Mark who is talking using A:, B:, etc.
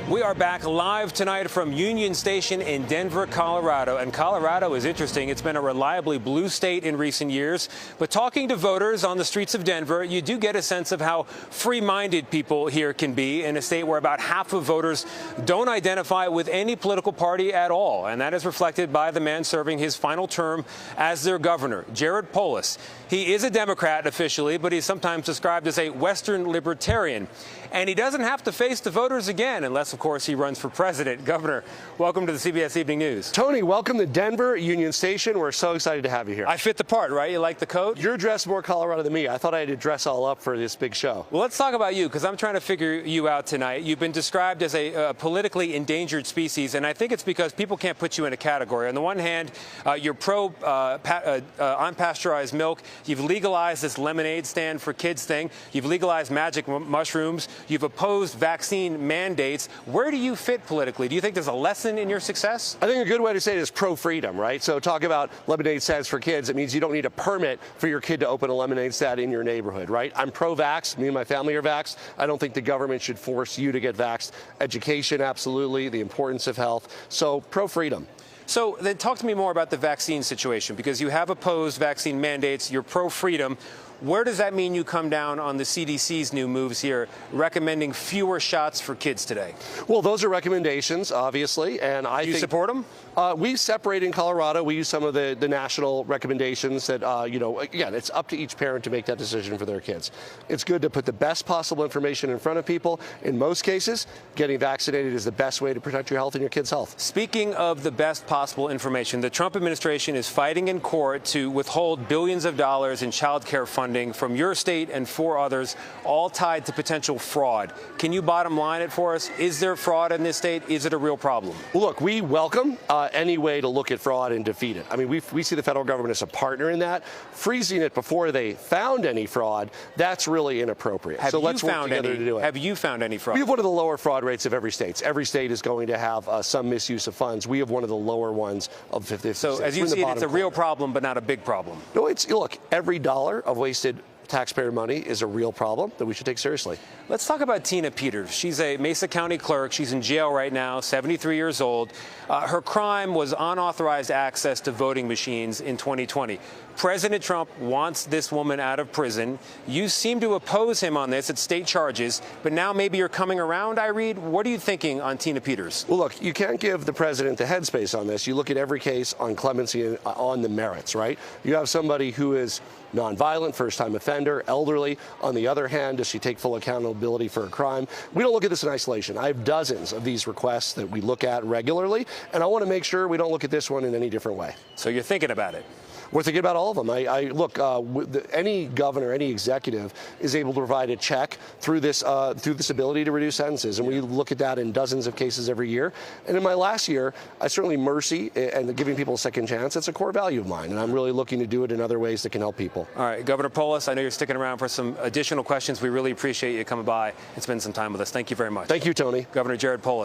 A: We are back live tonight from Union Station in Denver, Colorado. And Colorado is interesting. It's been a reliably blue state in recent years. But talking to voters on the streets of Denver, you do get a sense of how free-minded people here can be in a state where about half of voters don't identify with any political party at all. And that is reflected by the man serving his final term as their governor, Jared Polis. He is a Democrat officially, but he's sometimes described as a Western libertarian. And he doesn't have to face the voters again unless, of course, he runs for president. Governor, welcome to the CBS Evening News.
B: Tony, welcome to Denver, Union Station. We're so excited to have you here.
A: I fit the part, right? You like the coat?
B: You're dressed more Colorado than me. I thought I had to dress all up for this big show.
A: Well, let's talk about you, because I'm trying to figure you out tonight. You've been described as a politically endangered species, and I think it's because people can't put you in a category. On the one hand, you're pro unpasteurized milk. You've legalized this lemonade stand for kids thing. You've legalized magic mushrooms. You've opposed vaccine mandates. Where do you fit politically? Do you think there's a lesson in your success?
B: I think a good way to say it is pro-freedom, right? So talk about lemonade stands for kids. It means you don't need a permit for your kid to open a lemonade stand in your neighborhood, right? I'm pro-vax. Me and my family are vaxxed. I don't think the government should force you to get vaxxed. Education, absolutely. The importance of health. So pro-freedom.
A: So then talk to me more about the vaccine situation, because you have opposed vaccine mandates. You're pro-freedom. Where does that mean you come down on the CDC's new moves here, recommending fewer shots for kids today?
B: Well, those are recommendations, obviously, and I think...
A: You support them?
B: We separate in Colorado. We use some of the national recommendations that, again, it's up to each parent to make that decision for their kids. It's good to put the best possible information in front of people. In most cases, getting vaccinated is the best way to protect your health and your kids' health.
A: Speaking of the best possible information, the Trump administration is fighting in court to withhold billions of dollars in child care funding from your state and 4 others, all tied to potential fraud. Can you bottom line it for us? Is there fraud in this state? Is it a real problem?
B: Well, look, we welcome any way to look at fraud and defeat it. I mean, we see the federal government as a partner in that. Freezing it before they found any fraud, that's really inappropriate. So let's work together to do it.
A: Have you found any fraud?
B: We have one of the lower fraud rates of every state. Every state is going to have some misuse of funds. We have one of the lower ones of 50 states.
A: So as you see it, it's a real problem, but not a big problem.
B: No, look, every dollar of wasted taxpayer money is a real problem that we should take seriously.
A: Let's talk about Tina Peters. She's a Mesa County clerk. She's in jail right now, 73 years old. Her crime was unauthorized access to voting machines in 2020. President Trump wants this woman out of prison. You seem to oppose him on this. It's state charges. But now maybe you're coming around, I read. What are you thinking on Tina Peters?
B: Well, look, you can't give the president the headspace on this. You look at every case on clemency and on the merits, right? You have somebody who is nonviolent, first-time offender, elderly. On the other hand, does she take full accountability for a crime? We don't look at this in isolation. I have dozens of these requests that we look at regularly, and I want to make sure we don't look at this one in any different way.
A: So you're thinking about it?
B: We're thinking about all of them. Any governor, any executive is able to provide a check through this ability to reduce sentences, and we look at that in dozens of cases every year. And in my last year, certainly mercy and giving people a second chance, it's a core value of mine, and I'm really looking to do it in other ways that can help people.
A: All right, Governor Polis, I know you're sticking around for some additional questions. We really appreciate you coming by and spending some time with us. Thank you very much.
B: Thank you, Tony.
A: Governor Jared Polis.